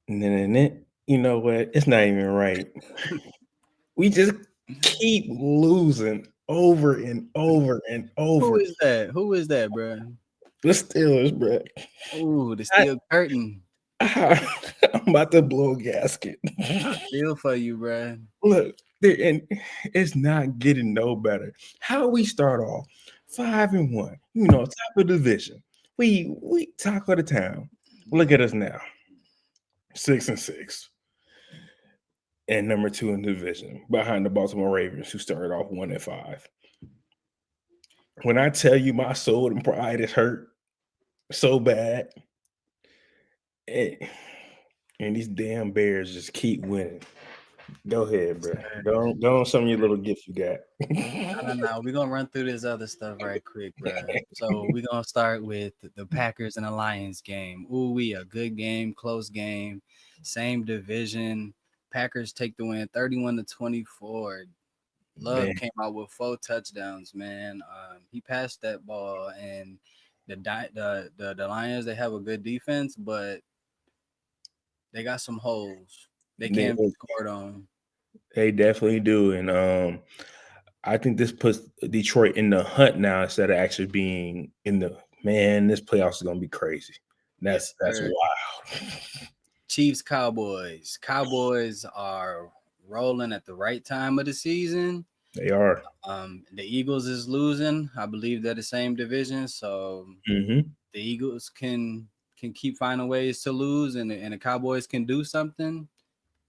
And then you know what? It's not even right. We just keep losing over and over and Who over. is that? Who is that, bro? The Steelers, bro. Ooh, the I, steel curtain. I'm about to blow a gasket. I feel for you, bro. Look, and it's not getting no better. How we start off 5-1, top of the division. We top of the town. Look at us now, 6-6, and number 2 in the division, behind the Baltimore Ravens, who started off 1-5. When I tell you my soul and pride is hurt so bad, and, and these damn Bears just keep winning. Go ahead, bro. Go on some of your little gift you got. No. We're gonna run through this other stuff right quick, bro. So we're gonna start with the Packers and the Lions game. Ooh, a good game, close game, same division. Packers take the win 31-24. Love Man, came out with 4 touchdowns, man. He passed that ball, and the Lions, they have a good defense, but they got some holes. They they, can't be scored on. they definitely do, and I think this puts Detroit in the hunt now instead of actually being in the man. This playoffs is gonna be crazy. Yes, That's sir. wild. Chiefs, Cowboys. Cowboys are rolling at the right time of the season. They are. The Eagles is losing. I believe they're the same division, so Hmm. the Eagles can keep finding ways to lose, and the Cowboys can do something.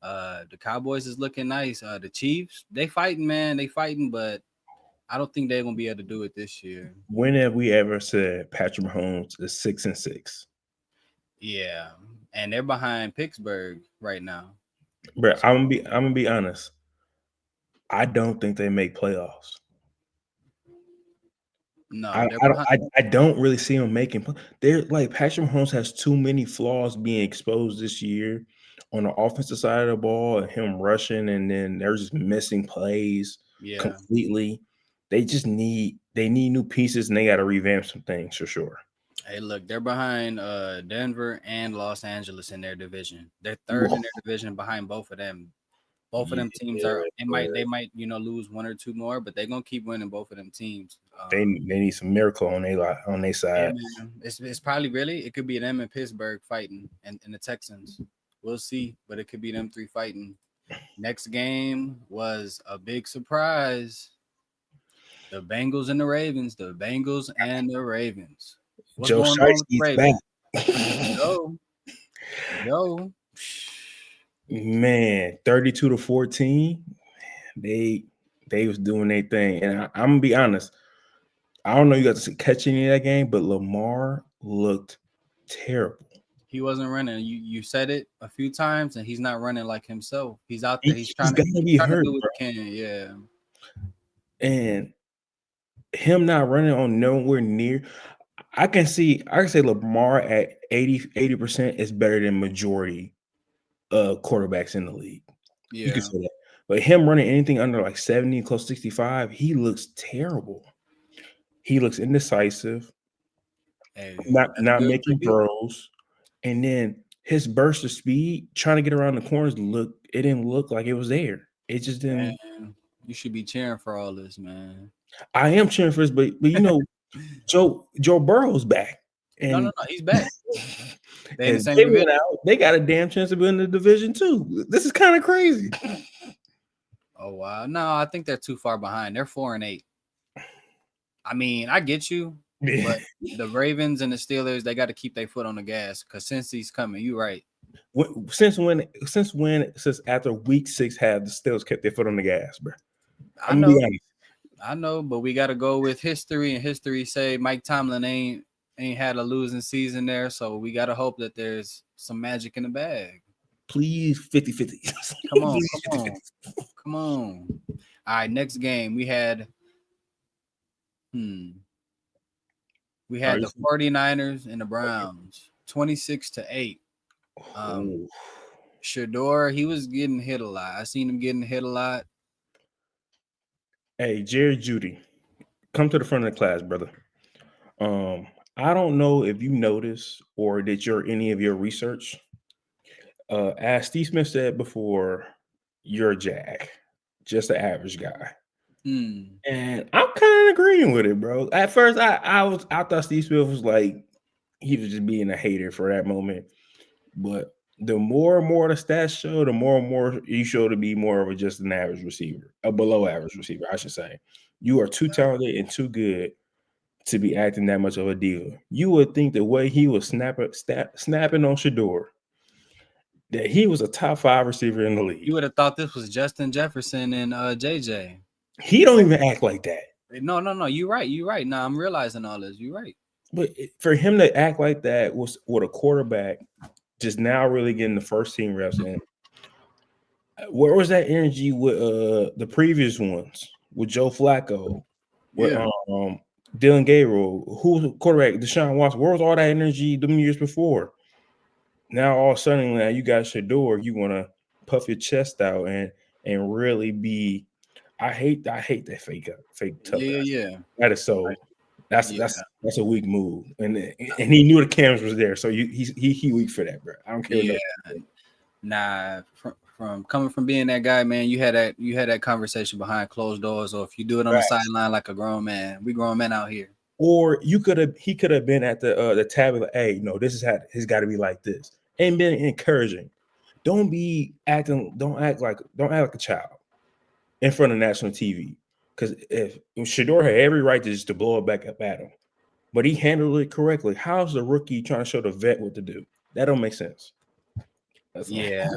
The Cowboys is looking nice. The Chiefs, they fighting, man. They fighting, but I don't think they're gonna be able to do it this year. When have we ever said Patrick Mahomes is 6-6? Yeah, and they're behind Pittsburgh right now. But So I'm gonna be honest. I don't think they make playoffs. no, I they're I don't behind. I don't really see them making. They're like Patrick Mahomes has too many flaws being exposed this year on the offensive side of the ball, and him rushing, and then they're just missing plays Yeah. completely. They need new pieces, and they got to revamp some things for sure. Hey, look, they're behind Denver and Los Angeles in their division. They're third Whoa. in their division behind both of them. Both of them teams Yeah, are they but might lose one or two more, but they're gonna keep winning both of them teams. they need some miracle on their Yeah, side. man, it's probably really it could be them and Pittsburgh fighting, and the Texans. We'll see, but it could be them three fighting. Next game was a big surprise. The Bengals and the Ravens. The Bengals and the Ravens. What's Joe going on with the Shiesty's back. Ravens? Joe, Joe. Man, 32-14. They they was doing their thing, and I'm gonna be honest. I don't know you got to catch any of that game, but Lamar looked terrible. He wasn't running. You said it a few times, and he's not running like himself. He's out there. He's got to He's be trying to hurt, do what bro. he can. Yeah, And him not running on nowhere near. I can say Lamar at 80% is better than majority quarterbacks in the league. You can yeah. say that. But him running anything under like 70, close to 65, he looks terrible. He looks indecisive, Hey, that's not good to making hear. throws. And then his burst of speed, trying to get around the corners, it didn't look like it was there. It just didn't. Man, you should be cheering for all this, man. I am cheering for this, but Joe Burrow's back, No, and no. He's back. They in the and same they went division. out. They got a damn chance to be in the division too. This is kind of crazy. Oh wow. No, I think they're too far behind. They're 4-8. I mean, I get you, but the Ravens and the Steelers, they got to keep their foot on the gas because since he's coming, you right. Since when? Since when? Since after week 6, have the Steelers kept their foot on the gas, bro? I I'm gonna be know, honest. I know, but we got to go with history, and history say Mike Tomlin ain't had a losing season there, so we got to hope that there's some magic in the bag. Please, 50-50. Come on, Please, come 50-50. on, come on. All right, next game hmm we Are had you? the 49ers and the Browns, 26-8. Um, Oh, Shador, he was getting hit a lot. I seen him getting hit a lot. hey, Jerry Judy, come to the front of the class, brother. I don't know if you noticed or did any of your research. As Steve Smith said before, you're a Jag, just an average guy. Hmm. And I'm kind of agreeing with it, bro. At first, I thought Steve Smith was like he was just being a hater for that moment. But the more and more the stats show, the more and more you show to be more of a just an average receiver, a below average receiver, I should say. You are too talented and too good to be acting that much of a diva. You would think the way he was snapping on Shador, that he was a top 5 receiver in the You league. would have thought this was Justin Jefferson and JJ. He don't even act like that. No, no, no. You're right. You're right. Now I'm realizing all this. You're right. But for him to act like that was with a quarterback just now really getting the first team reps in. Where was that energy with the previous ones with Joe Flacco, with Yeah. Dylan Gabriel, who was the quarterback, Deshaun Watson? Where was all that energy them years before? Now all of a sudden, now you got Shador, you want to puff your chest out and really be. I hate that fake tough Yeah. guy. Yeah. That is so. Right. That's Yeah. that's that's a weak move, and he knew the cameras was there, so he weak for that, bro. I don't care what Yeah. no. Nah. From coming from being that guy, man, you had that conversation behind closed doors, or if you do it on the sideline like a grown man, we grown men out here. Or he could have been at the tab of hey, no, this is how it's got to be like this, and been encouraging. Don't act like a child in front of national TV. Because if Shador had every right to just to blow it back up at him, but he handled it correctly. How's the rookie trying to show the vet what to do? That don't make sense. That's Yeah.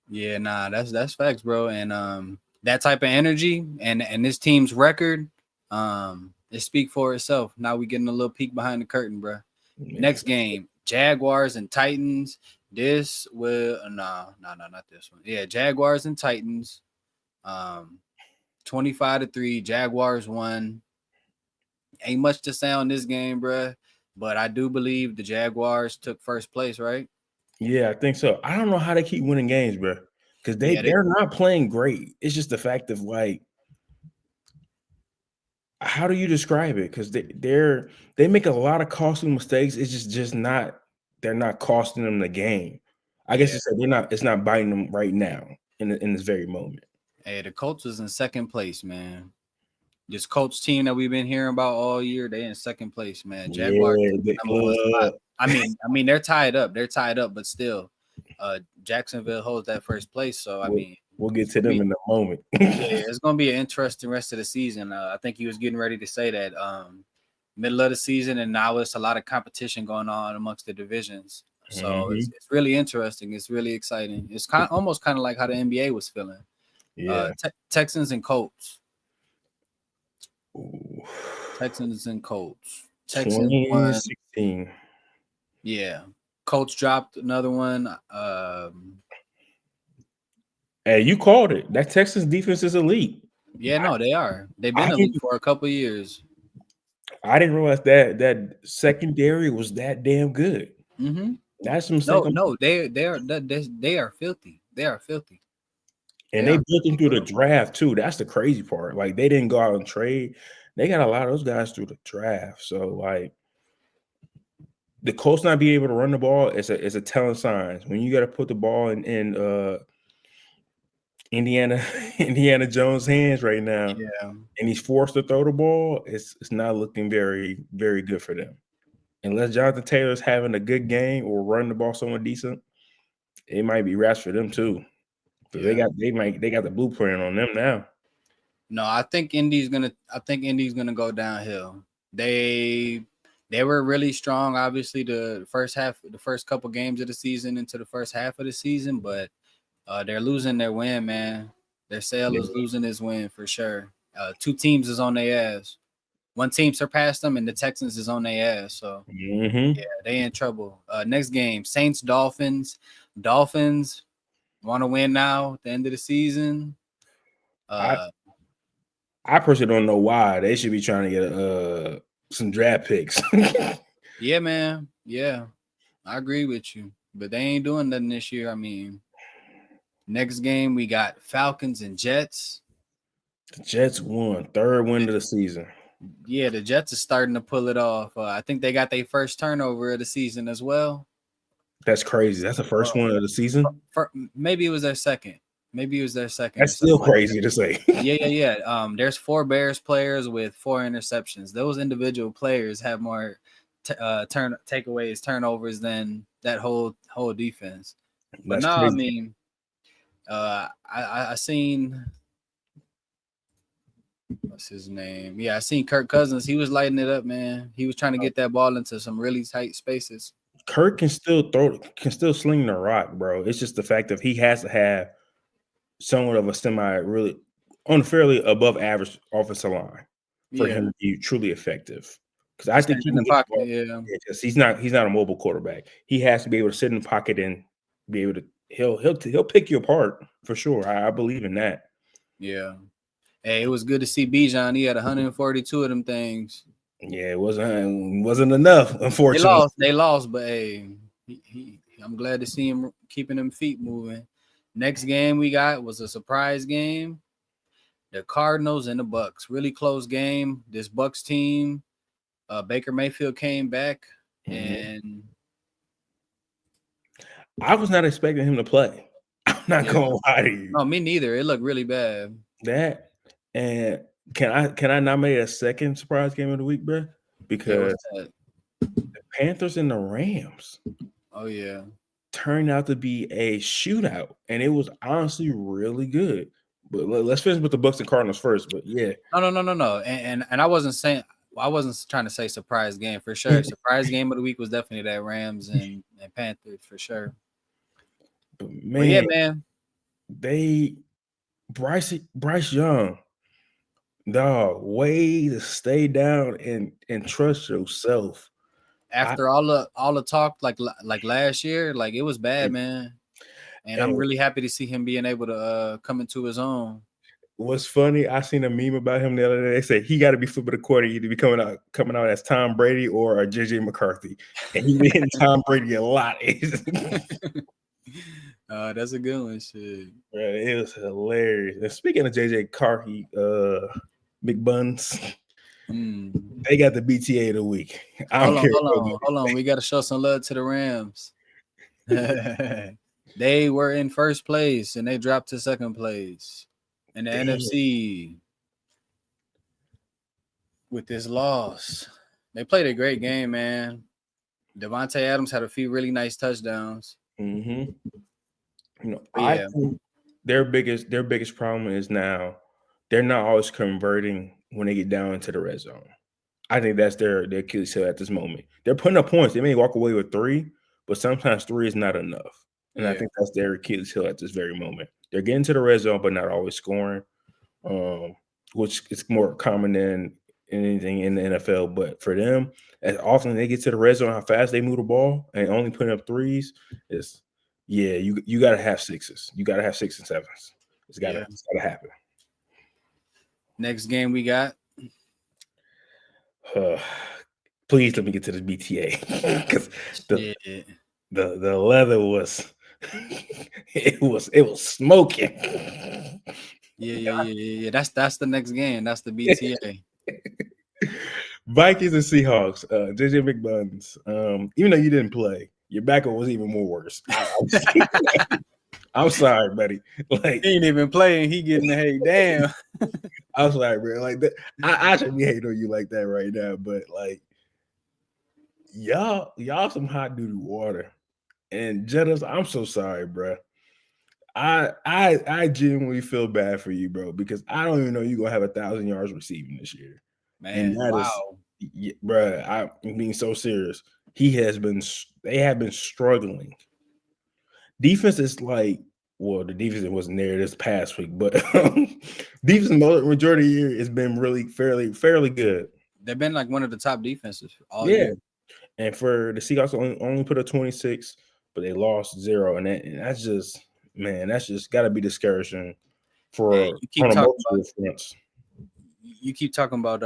Yeah. Nah. That's facts, bro. And that type of energy and this team's record, it speak for itself. Now we getting a little peek behind the curtain, bro. man. Next game, Jaguars and Titans. This will not this one. Yeah, Jaguars and Titans. Um, 25-3. Jaguars won. Ain't much to say on this game, bruh. But I do believe the Jaguars took first place, right? Yeah, I think so. I don't know how they keep winning games, bro. Because Yeah, they're not playing great. It's just the fact of like how do you describe it? Because they make a lot of costly mistakes. It's just not they're not costing them the game. I guess yeah. it's they're not it's not biting them right now in this very moment. Hey, the Colts is in second place, man. This Colts team that we've been hearing about all year, they in second place, man. Jaguars Yeah, number one spot. I mean, they're tied up. They're tied up, but still, Jacksonville holds that first place. So I we'll, mean, we'll get it's to gonna them be in a moment. yeah, it's gonna be an interesting rest of the season. I think he was getting ready to say that middle of the season, and now it's a lot of competition going on amongst the divisions. So Mhm. it's really interesting. It's really exciting. It's almost kind of like how the NBA was feeling. Yeah. Texans and Colts. Ooh. Texans and Colts. Texans won. 2016. Yeah. Colts dropped another one. Hey, you called it. That Texas defense is elite. Yeah, no, they are. They've I been elite didn't for a couple years. I didn't realize that secondary was that damn good. Mm-hmm. That's a mistake. No, no, they are filthy. They are filthy. And They they are built them filthy, through the bro. draft too. That's the crazy part. Like they didn't go out and trade. They got a lot of those guys through the draft. So like the Colts not being able to run the ball is a telling sign. When you got to put the ball in Indiana Indiana Jones' hands right now, Yeah, and he's forced to throw the ball, it's not looking very very good for them. Unless Jonathan Taylor's having a good game or running the ball somewhat decent, it might be rash for them too. Because yeah. they got the blueprint on them now. No, I think Indy's gonna go downhill. They they were really strong, obviously, the first couple games of the season into the first half of the season, but they're losing their win, man. Their sale Yeah. is losing his win for sure. Two teams is on their ass. One team surpassed them, and the Texans is on their ass. So Mm-hmm. yeah, they in trouble. Next game, Saints Dolphins. Dolphins want to win now at the end of the season. I Uh, I personally don't know why they should be trying to get some draft picks. yeah, man. Yeah, I agree with you. But they ain't doing nothing this year. I mean, next game we got Falcons and Jets. The Jets won third win of the season. Yeah, the Jets are starting to pull it off. I think they got their first turnover of the season as well. That's crazy. That's the first Well, one of the season. maybe it was their second. Maybe it was their second or That's still something like that. crazy to say. Yeah. There's 4 Bears players with 4 interceptions. Those individual players have more turnovers than that whole defense. But That's no, I crazy. mean, I seen what's his name? Yeah, I seen Kirk Cousins. He was lighting it up, man. He was trying to get that ball into some really tight spaces. Kirk can still sling the rock, bro. It's just the fact that he has to have somewhat of a semi really unfairly above average offensive line for Yeah, him to be truly effective. Because I he think stands he in can the get the pocket. ball. Yeah, Yeah, 'cause he's not a mobile quarterback. He has to be able to sit in the pocket and be able to he'll pick you apart for sure. I believe in that. yeah. Hey, it was good to see Bijan. He had 142 of them things. Yeah, it wasn't enough, They unfortunately. lost. They lost, but hey, I'm glad to see him keeping them feet moving. Next game we got was a surprise game. The Cardinals and the Bucks. Really close game. This Bucks team, Baker Mayfield came back, Mhm. and I was not expecting him to play. I'm not yeah, gonna lie to you. no, me neither. It looked really bad. That and can I nominate a second surprise game of the week, bro? Yeah, what's Because that? Panthers and the Rams Oh yeah. turned out to be a shootout, and it was honestly really good. But let's finish with the Bucks and Cardinals first. But yeah, No. And I wasn't saying I wasn't trying to say surprise game for sure. Surprise game of the week was definitely that Rams and Panthers for sure. but But yeah, man, man. they Bryce Young, dog, way to stay down and trust yourself. I After all the talk like last year, like it was bad, man. And I'm and really happy to see him being able to come into his own. what's funny, I seen a meme about him the other day. They said he got to be flipping the quarter, either be coming out as Tom Brady or a JJ McCarthy, and he been hitting Tom Brady a lot. That's a good one. Shit. Bro, it was hilarious. And speaking of JJ McCarthy, McBuns, Mm. they got the BTA of the week. I don't Hold on, care hold what on, hold on. We got to show some love to the Rams. They were in first place and they dropped to second place in the damn. NFC with this loss. They played a great game, man. Devontae Adams had a few really nice touchdowns. Mm-hmm. But I yeah, think their biggest problem is now they're not always converting when they get down into the red zone. I think that's their Achilles heel at this moment. They're putting up points. They may walk away with 3, but sometimes 3 is not enough. And I yeah, think that's their Achilles heel at this very moment. They're getting to the red zone, but not always scoring, um, which is more common than anything in the NFL. But for them, as often they get to the red zone, how fast they move the ball and only putting up threes is, yeah, you got to have sixes. You got to have 6 and 7s. yeah. It's gotta happen. Next game we got. Uh, please let me get to this BTA because the Shit. the leather was it was smoking. Yeah. That's the next game. That's the BTA. Vikings and Seahawks. JJ McBuns. Even though you didn't play, your backup was even more worse. I'm sorry, buddy. Like He ain't even playing. He getting the hate. Damn. I'm sorry, bro. Like that, I should be hating on you like that right now, but like y'all some hot duty water. And Jettas, I'm so sorry, bro. I genuinely feel bad for you, bro, because I don't even know you're gonna have 1,000 yards receiving this year, and Man, that is, wow. bro. I'm being so serious. They have been struggling. Defense is like, well, the defense wasn't there this past week, but defense majority of the year has been really fairly good. They've been like one of the top defenses all Yeah, year. and for the Seahawks only put up 26, but they lost 0, and that's just, man, that's just got to be discouraging And for on a multiple fronts. you keep talking about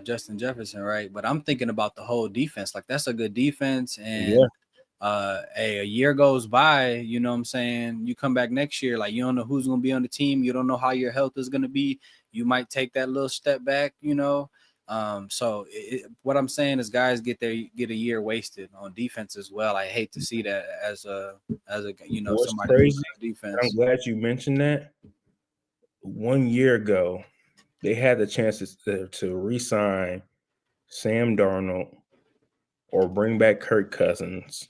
Justin Jefferson, right? But I'm thinking about the whole defense. Like that's a good defense, Yeah, and a year goes by. You know what I'm saying? You come back next year, like you don't know who's gonna be on the team. You don't know how your health is gonna be. You might take that little step back. You know, What I'm saying is, guys get a year wasted on defense as well. I hate to see that as a What's somebody who crazy, loves I'm defense. glad you mentioned that. 1 year ago, they had the chances to re-sign Sam Darnold or bring back Kirk Cousins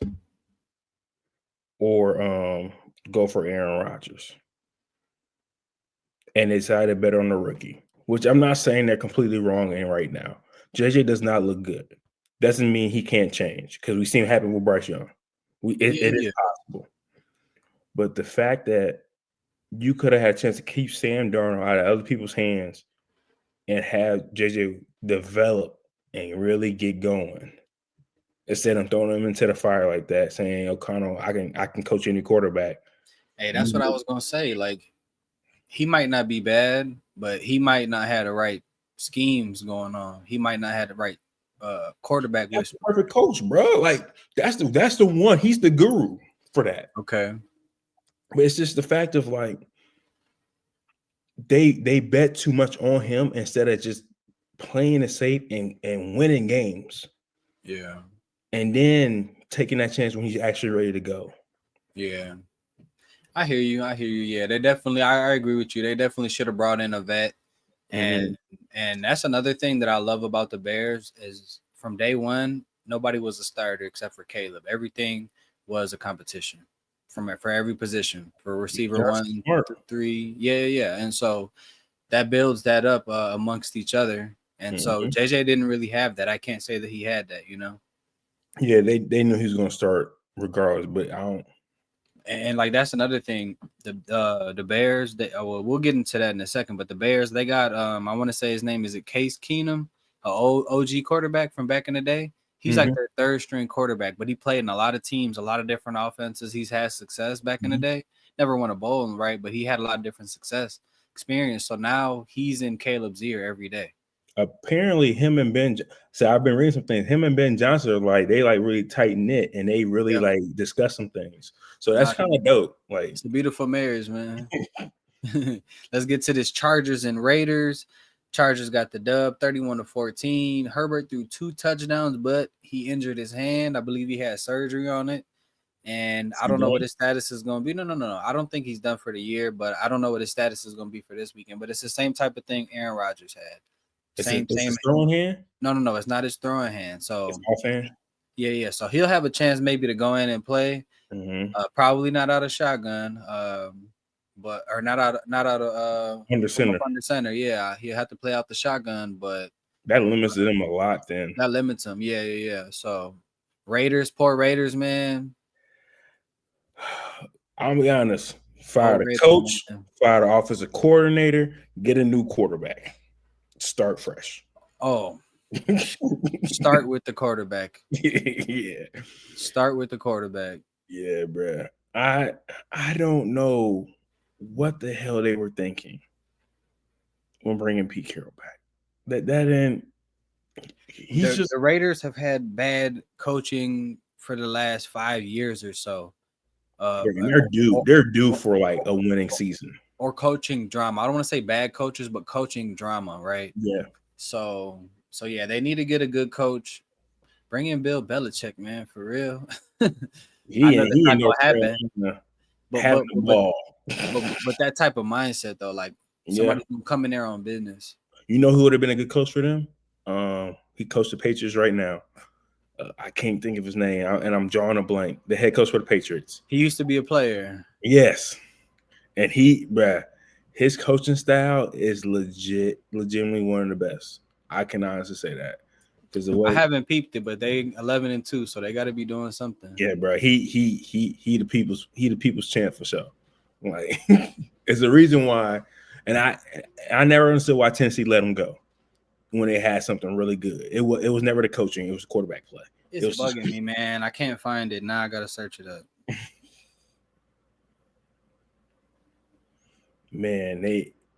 or go for Aaron Rodgers. And they decided better on the rookie, which I'm not saying they're completely wrong in right now. JJ does not look good. Doesn't mean he can't change because we've seen it happen with Bryce Young. Yeah, It is yeah. possible. But the fact that you could have had a chance to keep Sam Darnold out of other people's hands and have JJ develop and really get going instead of throwing him into the fire like that, saying, O'Connell, I can coach any quarterback. Hey, that's what I You was gonna say. Like, he might not be bad, but he might not have the right schemes going on. He might not have the right quarterback got the whisper. perfect coach, bro. Like that's the one. He's the guru for that. Okay. But it's just the fact of like they bet too much on him instead of just playing it safe and winning games, Yeah. and then taking that chance when he's actually ready to go. Yeah. I hear you. I hear you. Yeah, they definitely. I agree with you. They definitely should have brought in a vet, Mm-hmm. and that's another thing that I love about the Bears is from day one, nobody was a starter except for Caleb. Everything was a competition from for every position for receiver That's one smart. to three. Yeah, yeah, and so that builds that up amongst each other. And so Mm-hmm. JJ didn't really have that. I can't say that he had that, you know. Yeah, they knew he was going to start regardless, but I don't. And like that's another thing. The Bears, they well, we'll get into that in a second. But the Bears, they got I want to say his name is it Case Keenum, a old OG quarterback from back in the day. He's like Mm-hmm. their third string quarterback, but he played in a lot of teams, a lot of different offenses. He's had success back in the Mm-hmm. day. Never won a bowl, right? But he had a lot of different success experience. So now he's in Caleb's ear every day. Apparently, him and Ben. So I've been reading some things. Him and Ben Johnson are like they like really tight knit, and they really Yeah. like discuss some things. So that's Nah, kind of dope. Like, it's a beautiful marriage, man. Let's get to this Chargers and Raiders. Chargers got the dub 31-14. Herbert threw 2 touchdowns, but he injured his hand. I believe he had surgery on it. And is I he don't know what done? his status is going to be. No. I don't think he's done for the year, but I don't know what his status is going to be for this weekend. But it's the same type of thing Aaron Rodgers had. It's Same. his throwing hand. No. It's not his throwing hand. It's So, offhand. yeah. So he'll have a chance maybe to go in and play. Mm-hmm. Probably not out of shotgun, but or not out of Under from up center. under center. Yeah, he'll have to play out the shotgun, but That limits them a lot. Then that limits him. Yeah. So Raiders, poor Raiders, man. I'll be honest. Poor Fire the Raiders, coach. man. Fire the offensive coordinator. Get a new quarterback. Start fresh. Oh, start with the quarterback. Yeah. Start with the quarterback. Yeah, bruh. I don't know what the hell they were thinking when bringing Pete Carroll back. That ain't. He's The just. the Raiders have had bad coaching for the last 5 years or so. Uh, And they're due. or, They're due for like a winning season. or coaching drama. I don't want to say bad coaches, but coaching drama, right? Yeah, So yeah, they need to get a good coach. Bring in Bill Belichick, man, for real. I know that's he in not North gonna happen, Carolina but having but the but ball. but that type of mindset though, like Yeah, somebody who come in there on business. you know who would have been a good coach for them? He coached the Patriots right now. I can't think of his name, and I'm drawing a blank. The head coach for the Patriots. He used to be a player. Yes, and bruh, his coaching style is legitimately one of the best. I can honestly say that because the I way, haven't peeped it, but they 11-2, so they got to be doing something. yeah, bro, he the people's champ for sure. Like, it's the reason why, and I never understood why Tennessee let him go when they had something really good. It was never the coaching; it was the quarterback play. It It's was just, bugging me, man. I can't find it now. I gotta search it up. man,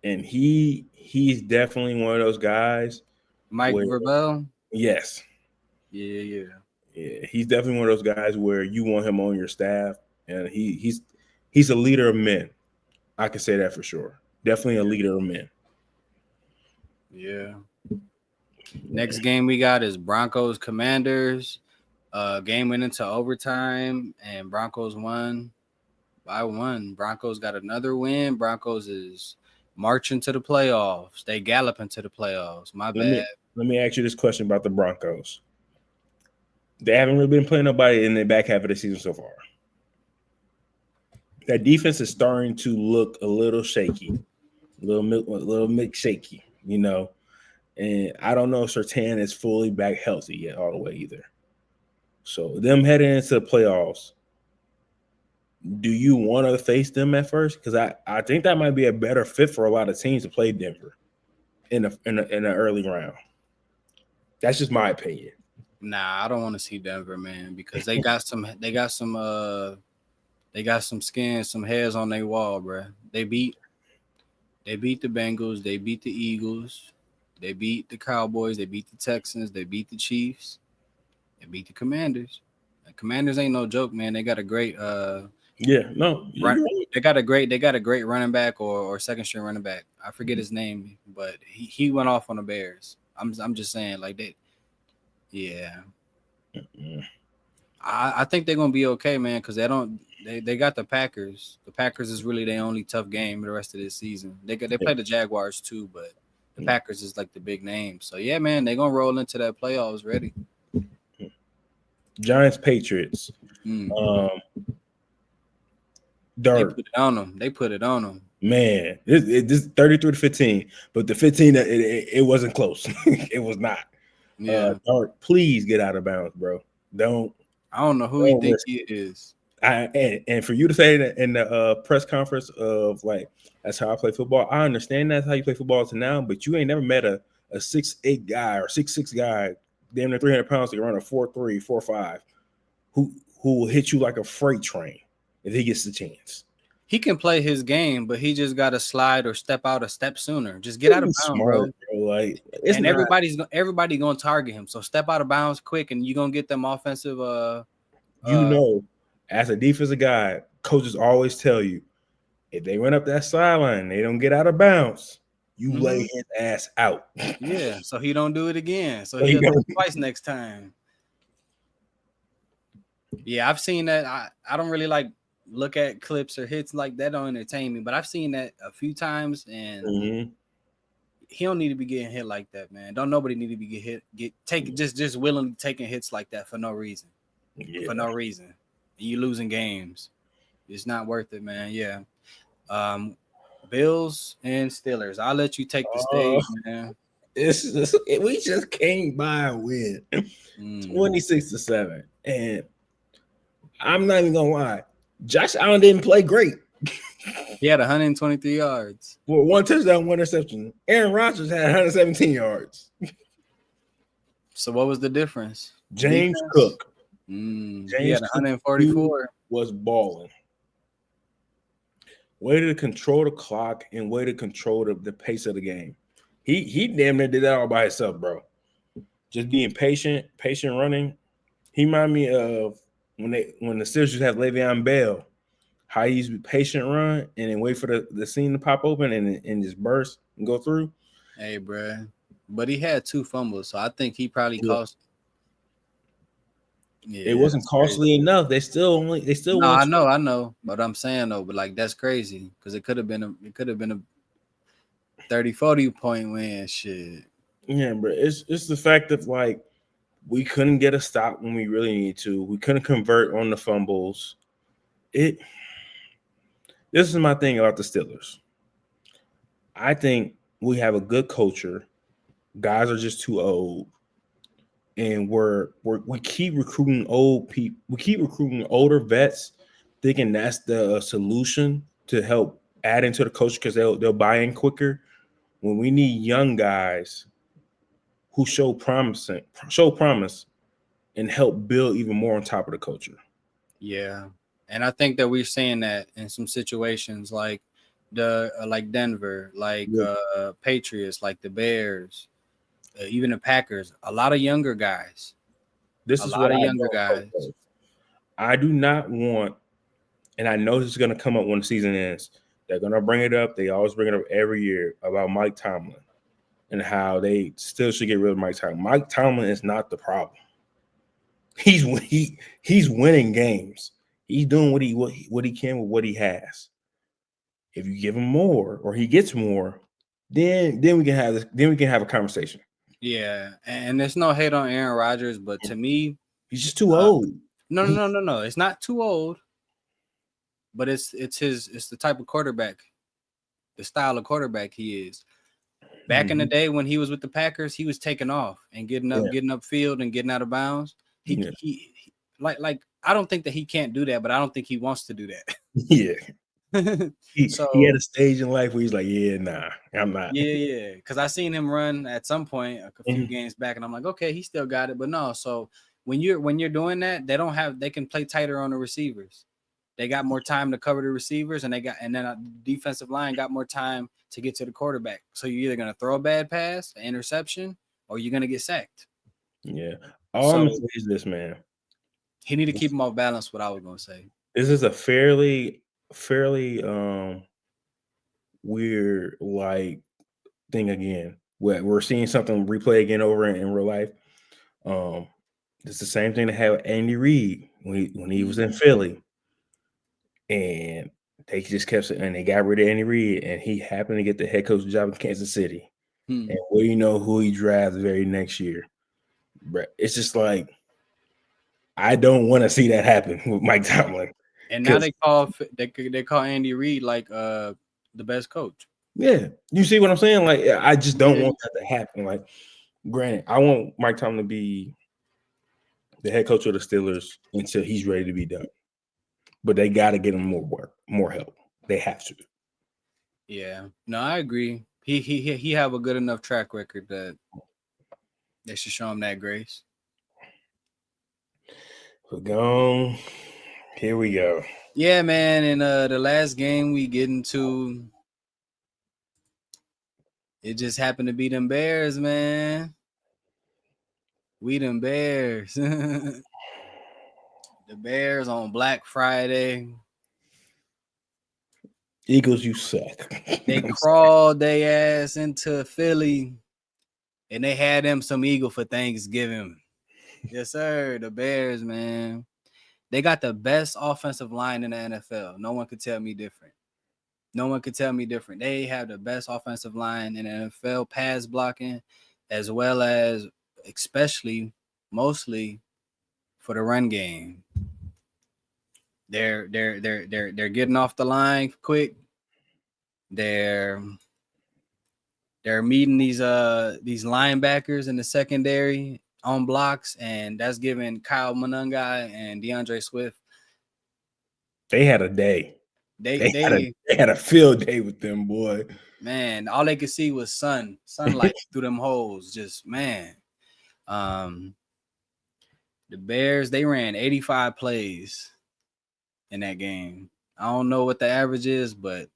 he's definitely one of those guys Mike where, Vrabel. yes, Yeah. yeah, he's definitely one of those guys where you want him on your staff, and he's a leader of men. I can say that for sure. Definitely a leader of men. Yeah. Next game we got is Broncos Commanders. Game went into overtime and Broncos won by 1. Broncos got another win. Broncos is marching to the playoffs. They galloping to the playoffs. My Let bad. me ask you this question about the Broncos. They haven't really been playing nobody in the back half of the season so far. That defense is starting to look a little shaky, a little mix shaky, you know. And I don't know if Sertan is fully back healthy yet all the way either. So them heading into the playoffs, do you want to face them at first? Because I think that might be a better fit for a lot of teams to play Denver in the early round. That's just my opinion. Nah, I don't want to see Denver, man, because they got some skin, some hairs on their wall, bro. They beat the Bengals, they beat the Eagles, they beat the Cowboys, they beat the Texans, they beat the Chiefs, they beat the Commanders. The Commanders ain't no joke, man. They got a great Yeah, no, run. you're right. They got a great running back or second string running back. I forget his name, but he went off on the Bears. I'm just saying like that. Yeah, Mm-mm. I think they're gonna be okay, man, because they got the Packers. The Packers is really their only tough game the rest of this season. They Yeah. play the Jaguars too, but the Packers is like the big name. So yeah, man, they're gonna roll into that playoffs ready. Giants Patriots. Mm. Um, They Dirt. put it on them. They put it on them. Man, this 33-15, but the 15 it wasn't close. It was not. Yeah, Dart, please get out of bounds, bro. Don't I don't know who he don't think risk he is. and for you to say that in the press conference of like that's how I play football, I understand that's how you play football to now, but you ain't never met a 6'8" guy or 6'6" guy, damn near 300 pounds, that can run a 4'3", 4'5", who will hit you like a freight train if he gets the chance. He can play his game, but he just got to slide or step out a step sooner. Just get Just out of be bounds, bro. smart, bro. Like it's And not. everybody gonna target him. So step out of bounds quick, and you gonna get them offensive. You know, as a defensive guy, coaches always tell you if they run up that sideline, they don't get out of bounds. You lay Mhm. his ass out. Yeah, so he don't do it again. So So he he'll think don't. twice next time. Yeah, I've seen that. I don't really like look at clips or hits like that don't entertain me, but I've seen that a few times, and Mhm. he don't need to be getting hit like that, man. Don't nobody need to be just willingly taking hits like that for no reason. For Yeah. no reason. You losing games. It's not worth it, man. Yeah. Um, Bills and Steelers. I'll let you take the Oh, stage, man. we just came by a win, Mm. 26-7, and I'm not even gonna lie. Josh Allen didn't play great. He had 123 yards. For one touchdown, one interception. Aaron Rodgers had 117 yards. So what was the difference? James Defense. Cook. He James had Cook dude 144. was balling. Way to control the clock and way to control the pace of the game. He damn near did that all by himself, bro. Just being patient running. He reminded me of when the Steelers used to have Le'Veon Bell, how he used to be patient run and then wait for the scene to pop open and just burst and go through. Hey, bro. But he had 2 fumbles, so I think he probably Yeah. cost. It Yeah, wasn't that's crazy. costly enough. They still No, won. I know. But I'm saying though, but like that's crazy because it could have been a 30-40 point win. Shit. Yeah, but it's the fact of like we couldn't get a stop when we really need to. We couldn't convert on the fumbles. It This is my thing about the Steelers. I think we have a good culture. Guys are just too old, and we keep recruiting old people. We keep recruiting older vets, thinking that's the solution to help add into the culture because they'll buy in quicker. When we need young guys who show promise, and help build even more on top of the culture. Yeah, and I think that we're seeing that in some situations like like Denver, like Yeah. Patriots, like the Bears, even the Packers. A lot of younger guys. This A is what lot of I younger don't hope guys. for. I do not want, and I know this is going to come up when the season ends. They're going to bring it up. They always bring it up every year about Mike Tomlin. and how they still should get rid of Mike Tomlin. Mike Tomlin is not the problem. He's winning games. He's doing what he can with what he has. If you give him more or he gets more, then we can have this. Then we can have a conversation. Yeah, and there's no hate on Aaron Rodgers, but to me, He's just too old. No. It's not too old, but it's the type of quarterback, the style of quarterback he is. Back in the day when he was with the Packers, he was taking off and getting up field and getting out of bounds. He like I don't think that he can't do that, but I don't think he wants to do that. Yeah. He had So a stage in life where he's like, yeah, nah, I'm not. yeah. Because I seen him run at some point a few games back, and I'm like, okay, he still got it, but no. So when you're doing that, they can play tighter on the receivers. They got more time to cover the receivers, and then the defensive line got more time to get to the quarterback. So you're either gonna throw a bad pass, an interception, or you're gonna get sacked. Yeah. All I'm So gonna say is this, man. he need to keep him off balance. What I was gonna say. This is a fairly weird like thing again. Where we're seeing something replay again over in real life. It's the same thing that happened with Andy Reid when he was in Philly, and they just kept saying, and they got rid of Andy Reid, and he happened to get the head coach job in Kansas City. And well, you know who he drafts the very next year. It's just like I don't want to see that happen with Mike Tomlin. And now they call Andy Reid like the best coach. Yeah, you see what I'm saying? Like I just don't want that to happen. Like, granted, I want Mike Tomlin to be the head coach of the Steelers until he's ready to be done. But they got to get him more work, more help. They have to. Yeah, no, I agree. He have a good enough track record that they should show him that grace. We're gone. Here we go. Yeah, man. And the last game we get into, it just happened to be them Bears, man. We them Bears. The Bears on Black Friday. Eagles, you suck. They crawled their ass into Philly, and they had them some eagle for Thanksgiving. Yes, sir. The Bears, man. They got the best offensive line in the NFL. No one could tell me different. No one could tell me different. They have the best offensive line in the NFL, pass blocking, as well as mostly for the run game. They're getting off the line quick. They're meeting these linebackers in the secondary on blocks, and that's giving Kyle Monangai and DeAndre Swift. They had a day. They had a field day with them, boy. Man, all they could see was sunlight through them holes. Just man. The Bears, they ran 85 plays in that game. I don't know what the average is, but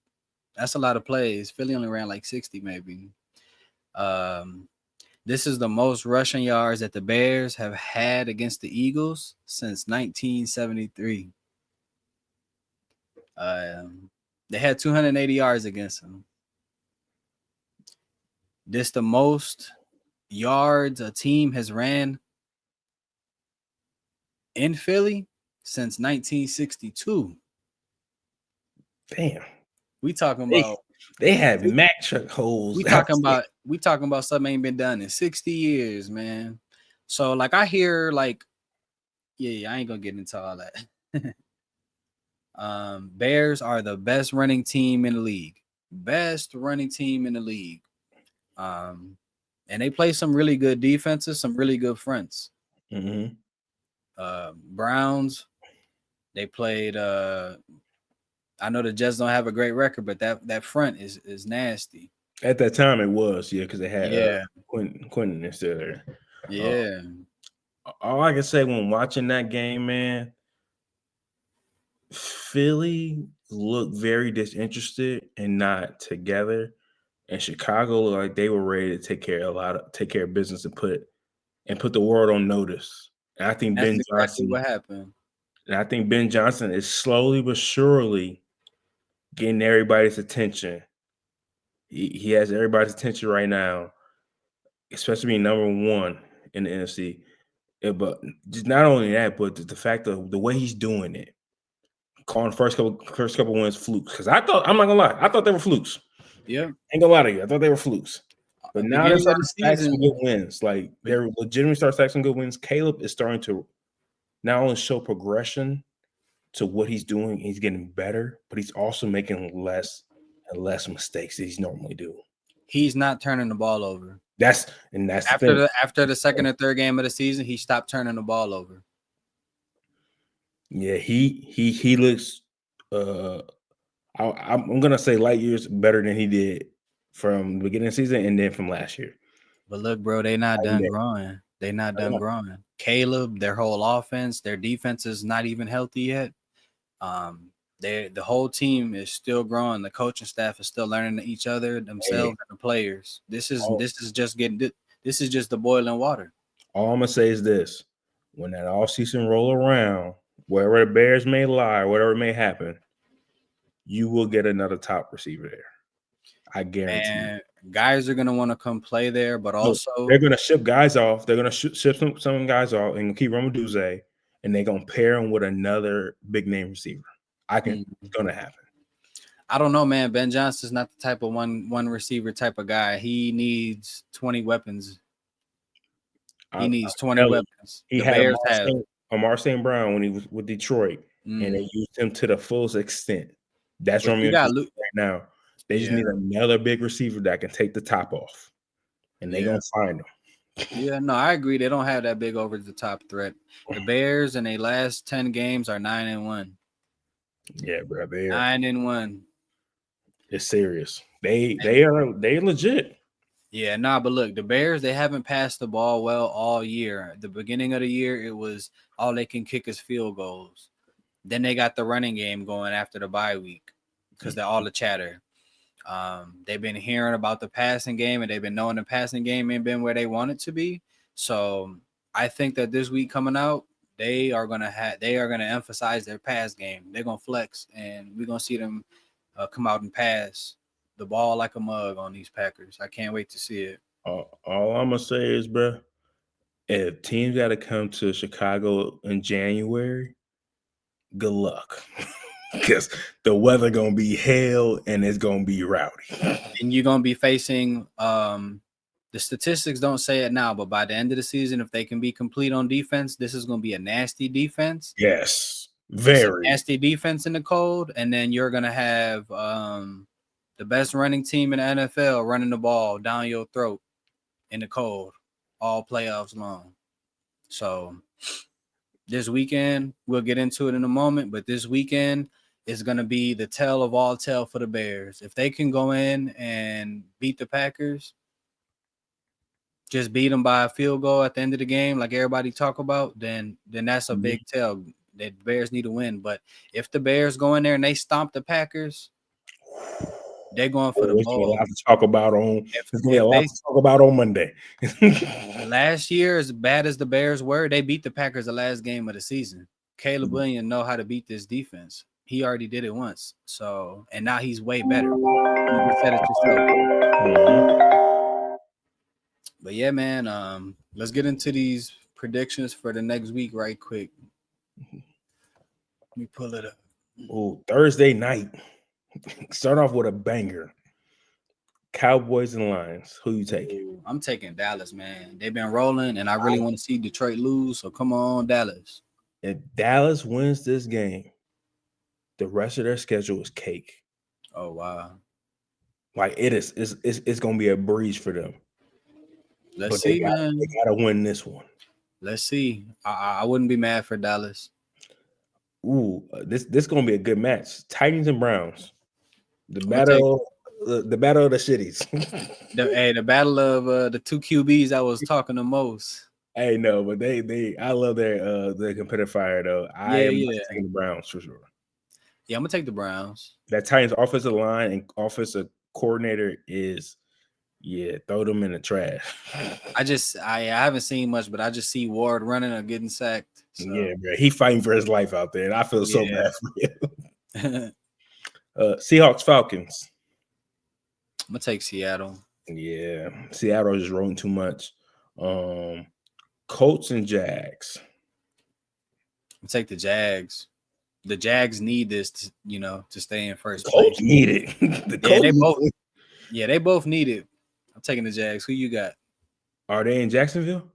that's a lot of plays. Philly only ran like 60 maybe. This is the most rushing yards that the Bears have had against the Eagles since 1973. They had 280 yards against them. This the most yards a team has ran in Philly since 1962. Damn. We talking about they had Mack truck holes. We talking about something ain't been done in 60 years, man. So like I hear like, yeah, I ain't gonna get into all that. Bears are the best running team in the league. Best running team in the league. And they play some really good defenses, some really good fronts. Mm-hmm. Browns, they played. I know the Jets don't have a great record, but that front is nasty. At that time, it was because they had Quentin instead there. Yeah. All I can say when watching that game, man, Philly looked very disinterested and not together, and Chicago looked like they were ready to take care of business and put the world on notice. And I think That's Ben exactly Johnson. What happened? And I think Ben Johnson is slowly but surely getting everybody's attention. He has everybody's attention right now, especially being number one in the NFC. But just not only that, but the fact of the way he's doing it, calling first couple wins flukes. Because I'm not gonna lie, I thought they were flukes. Yeah. Ain't gonna lie to you, I thought they were flukes. But now they're Beginning of starting the to stack some good season, wins. Like but they're legitimately starting to stack some good wins. Caleb is starting to not only show progression to what he's doing, he's getting better, but he's also making less and less mistakes that he's normally do. he's not turning the ball over. That's the thing. After the second or third game of the season, he stopped turning the ball over. Yeah, he looks. I'm gonna say light years better than he did from the beginning of the season and then from last year. But look, bro, they not done growing. They not done growing. Caleb, their whole offense, their defense is not even healthy yet. The whole team is still growing. The coaching staff is still learning each other, themselves, and the players. This is just the boiling water. All I'm gonna say is this: when that all season roll around, wherever the Bears may lie, whatever may happen, you will get another top receiver there. I guarantee you. And guys are gonna want to come play there, but also they're gonna ship guys off. They're gonna ship some guys off and keep Romaduze, and they're gonna pair him with another big name receiver. It's gonna happen. I don't know, man. Ben Johnson's not the type of one receiver type of guy. He needs 20 weapons. He needs 20 weapons. He the had Bears have. Amar St. Brown when he was with Detroit, and they used him to the fullest extent. That's Romeo right now. They just need another big receiver that can take the top off, and they're gonna find him. Yeah, no, I agree. They don't have that big over the top threat. The Bears in their last 10 games are 9-1. Yeah, bro. 9-1. It's serious. They legit. Yeah, nah, but look, the Bears, they haven't passed the ball well all year. At the beginning of the year, it was all they can kick is field goals. Then they got the running game going after the bye week because they're all the chatter. They've been hearing about the passing game, and they've been knowing the passing game ain't been where they want it to be. So I think that this week coming out, they are gonna emphasize their pass game. They're gonna flex, and we're gonna see them come out and pass the ball like a mug on these Packers. I can't wait to see it. All I'm gonna say is, bro, if teams got to come to Chicago in January, good luck, because the weather gonna be hell and it's gonna be rowdy. And you're gonna be facing. The statistics don't say it now, but by the end of the season, if they can be complete on defense, this is gonna be a nasty defense. Yes, very nasty defense in the cold, and then you're gonna have the best running team in the NFL running the ball down your throat in the cold all playoffs long. So this weekend, we'll get into it in a moment, but this weekend is going to be the tell of all tell for the Bears. If they can go in and beat the Packers, just beat them by a field goal at the end of the game, like everybody talk about, then that's a big tell. The Bears need to win. But if the Bears go in there and they stomp the Packers, they're going for the bowl. A lot to talk about on Monday. Last year, as bad as the Bears were, they beat the Packers the last game of the season. Caleb Williams know how to beat this defense. He already did it once. So, and now he's way better. You just said it yourself. But yeah, man, let's get into these predictions for the next week right quick. Let me pull it up. Oh, Thursday night. Start off with a banger. Cowboys and Lions. Who you taking? I'm taking Dallas, man. They've been rolling, and I really want to see Detroit lose. So come on, Dallas. If Dallas wins this game, the rest of their schedule is cake. Oh wow! Like it is. It's gonna be a breeze for them. Let's see, man. They gotta win this one. Let's see. I wouldn't be mad for Dallas. Ooh, this gonna be a good match. Titans and Browns. The battle of the shitties. the battle of the two QBs I was talking the most. Hey, no, but I love their competitive fire though. I am taking the Browns for sure. Yeah, I'm gonna take the Browns. That Titans offensive line and offensive coordinator is, throw them in the trash. I haven't seen much, but I just see Ward running or getting sacked. So. Yeah, bro, he fighting for his life out there, and I feel so bad for him. Seahawks Falcons. I'm gonna take Seattle. Yeah, Seattle is rolling too much. Um, Colts and Jags. Take the Jags. The Jags need this, to stay in The first Colts place. need it. The Yeah, Colts they need both. it. Yeah, they both need it. I'm taking the Jags. Who you got? Are they in Jacksonville?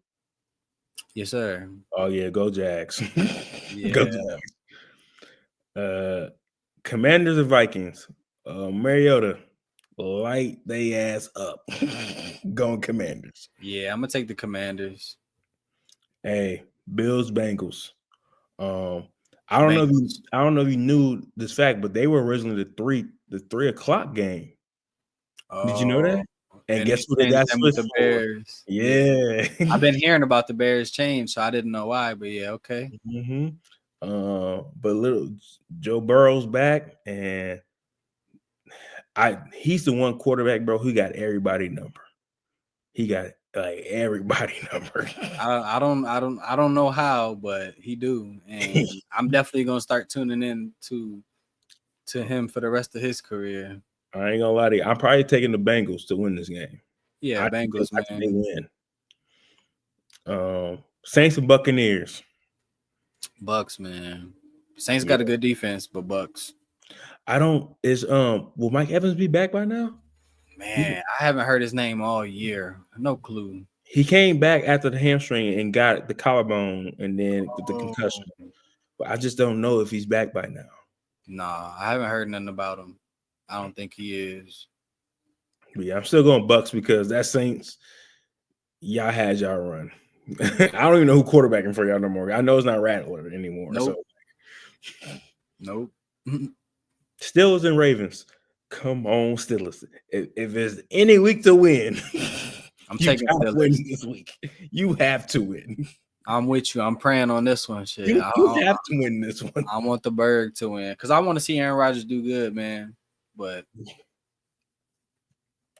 Yes, sir. Oh yeah, go Jags. Go Yeah, Jags. Uh, Commanders and Vikings. Mariota, light they ass up. Going Commanders. yeah. I'm gonna take the Commanders. Hey, Bills Bengals. Um, I don't know if you Bengals. I don't know if you knew this fact, but they were originally the 3 o'clock game. Did you know Oh, that? And and they guess what they changed got them with switched the for? Bears. Yeah, Yeah. I've been hearing about the Bears change, so I didn't know why. But yeah, okay. hmm but little Joe Burrow's back, and he's the one quarterback, bro, who got everybody number. He got like everybody number. I don't know how, but he do, and I'm definitely gonna start tuning in to him for the rest of his career. I ain't gonna lie to you. I'm probably taking the Bengals to win this game. Yeah, Bengals, I think they man. win. Saints and Buccaneers. Bucks, man. Saints Yeah. got a good defense, but Bucks. I don't is will Mike Evans be back by now? Man, I haven't heard his name all year. No clue. He came back after the hamstring and got the collarbone and then the Oh, concussion. But I just don't know if he's back by now. nah, I haven't heard nothing about him. I don't think he is. But yeah, I'm still going Bucks because that Saints, y'all had y'all run. I don't even know who quarterbacking for y'all no more. I know it's not Rattler anymore. So Nope. Nope. Steelers and Ravens. Come on, Steelers. If there's any week to win, I'm you taking gotta win Steelers. this week. You have to win. I'm with you. I'm praying on this one. Shit. You have to win this one. I want the Berg to win because I want to see Aaron Rodgers do good, man. But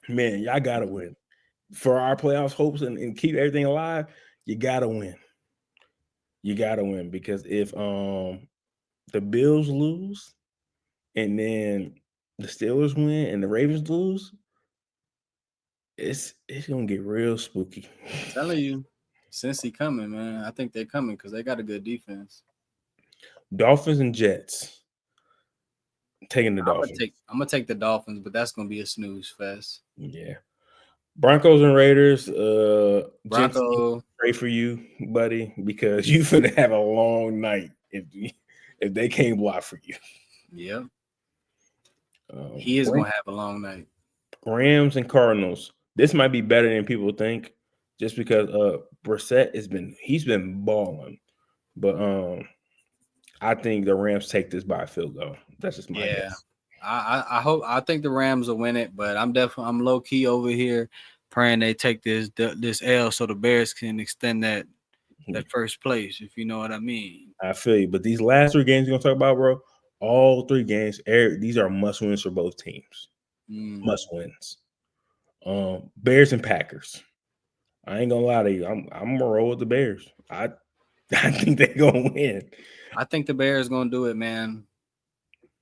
Man, y'all gotta win. For our playoffs hopes and keep everything alive, you gotta win. You gotta win because if the Bills lose and then the Steelers win and the Ravens lose, it's gonna get real spooky. telling you, since he coming, man, I think they're coming because they got a good defense. Dolphins and Jets. Taking the Dolphins. I'm gonna take the Dolphins, but that's gonna be a snooze fest. Yeah. Broncos and Raiders. Jensen, Bronco, pray for you, buddy, because you finna have a long night if they can't block for you. yep, he is gonna have a long night. Rams and Cardinals. This might be better than people think, just because Brissett he's been balling, but I think the Rams take this by a field goal. That's just my Yeah, guess. I think the Rams will win it, but I'm low key over here praying they take this L so the Bears can extend that first place, if you know what I mean. I feel you, but these last 3 games we're gonna talk about, bro, all 3 games, these are must wins for both teams. Must wins. Bears and Packers. I ain't gonna lie to you. I'm gonna roll with the Bears. I I think they're gonna win. I think the Bears gonna do it, man.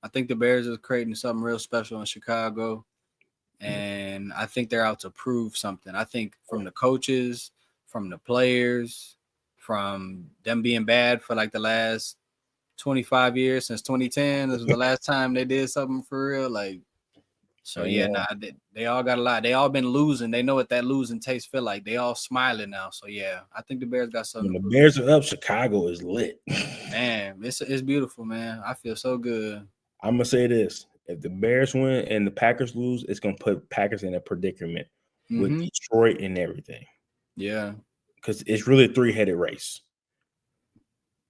I think the Bears is creating something real special in Chicago, and I think they're out to prove something. I think from the coaches, from the players, from them being bad for like the last 25 years since 2010. This was the last time they did something for real. Like, so I yeah, know. they all got a lot. They all been losing. They know what that losing taste feel like. They all smiling now. So yeah, I think the Bears got something When to the prove. Bears are up, Chicago is lit. Man, it's beautiful, man. I feel so good. I'm gonna say this: if the Bears win and the Packers lose, it's gonna put Packers in a predicament with Mm-hmm. Detroit and everything, Yeah. because it's really a 3-headed race.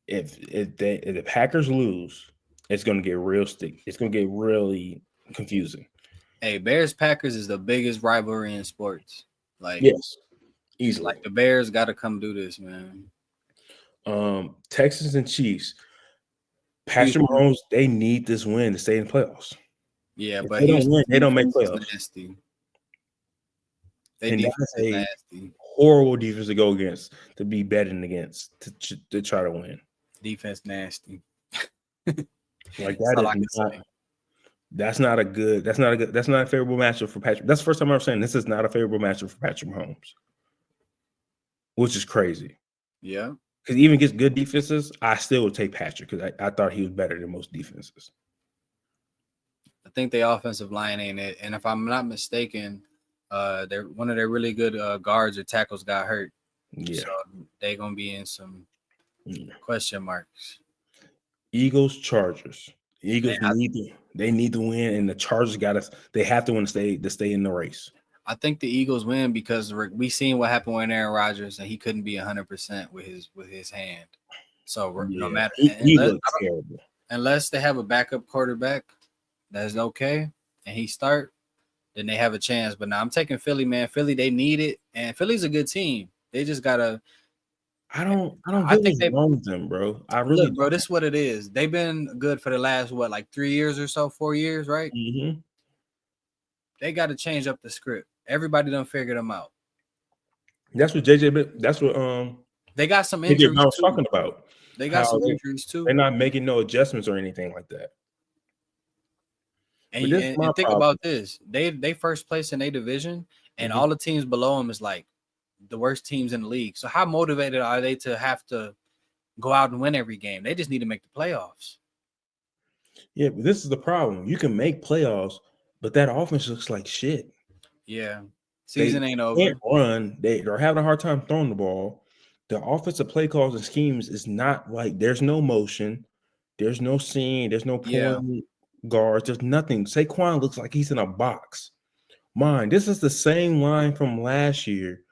If the Packers lose, it's gonna get real stick. It's gonna get really confusing. Hey, Bears Packers is the biggest rivalry in sports. Yes, easily. Like the Bears got to come do this, man. Texans and Chiefs. Patrick Houston, Mahomes, they need this win to stay in the playoffs. yeah, If but they don't Houston's win, they don't make defense is playoffs. nasty. Their And defense that's is a nasty. horrible defense to go against, to be betting against, to try to win. Defense nasty. Like That's that all is I can not say. That's not a good. That's not a good. That's not a favorable matchup for Patrick. That's the first time I'm saying this is not a favorable matchup for Patrick Mahomes, which is crazy. Yeah. Because even against good defenses, I still would take Patrick because I thought he was better than most defenses. I think the offensive line ain't it. And if I'm not mistaken, they're one of their really good guards or tackles got hurt. Yeah. So they're gonna be in some Yeah. question marks. Eagles, Chargers. The Man, Eagles need to win, and the Chargers got us. They have to win to stay in the race. I think the Eagles win because we seen what happened with Aaron Rodgers and he couldn't be 100% with his hand. So no Yeah, matter he looks terrible. unless they have a backup quarterback that's okay and he start, then they have a chance. But now I'm taking Philly, man. Philly, they need it, and Philly's a good team. They just gotta. I don't I get think what's they wrong with them, bro. I really look, bro. don't. This is what it is. They've been good for the last like 3 years or so, 4 years, right? Mm-hmm. They got to change up the script. Everybody done figured them out. That's what JJ. That's what They got some JJ injuries Brown was too. talking about. They got How some injuries too. they're not making no adjustments or anything like that. And But you this is my and think problem. about this. They first place in a division, and Mhm. all the teams below them is like the worst teams in the league. So how motivated are they to have to go out and win every game? They just need to make the playoffs. Yeah, but this is the problem. You can make playoffs, but that offense looks like shit. Yeah. They Season ain't can't over. run. They're having a hard time throwing the ball. The offensive play calls and schemes is not like there's no motion, there's no seam, there's no Yeah. point guards, there's nothing. Saquon looks like he's in a box. This is the same line from last year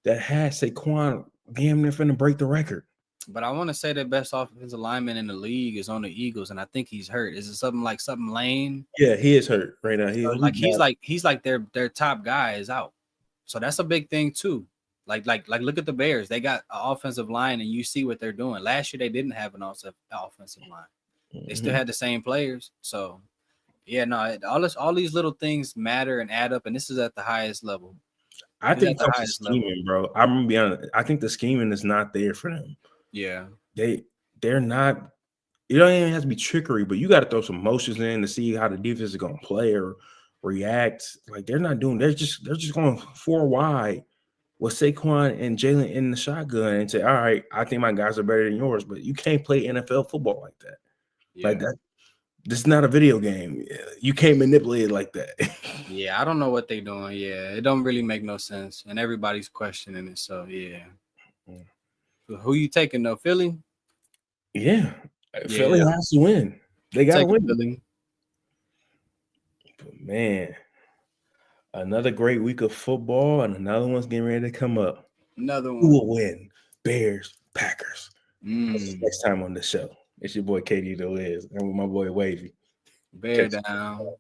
that had Saquon damn near finna break the record. But I want to say the best offensive lineman in the league is on the Eagles, and I think he's hurt. Is it something Lane? Yeah, he is hurt right now. So He'll be like back. he's like their top guy is out. So that's a big thing too. Like look at the Bears. They got an offensive line, and you see what they're doing. Last year they didn't have an offensive line. They still Mhm. had the same players. So yeah, no, all these little things matter and add up, and this is at the highest level. I This is think at it the comes to highest level. scheming, bro. I'm gonna be honest. I think the scheming is not there for them. Yeah. They're not. It don't even have to be trickery, but you got to throw some motions in to see how the defense is gonna play or react. Like they're not doing. They're just going four wide with Saquon and Jalen in the shotgun and say, "All right, I think my guys are better than yours," but you can't play NFL football like that. Like Yeah. that. This is not a video game. You can't manipulate it like that. Yeah, I don't know what they're doing. Yeah, it don't really make no sense, and everybody's questioning it. So yeah, so who you taking though? Philly? Yeah, Philly Yeah, has to win. They got to taking win. Philly. But man, another great week of football, and another one's getting ready to come up. Another Who one. will win? Bears, Packers. Next time on the show. It's your boy KD the Wiz. I'm with my boy Wavy. Bear Catch you. down.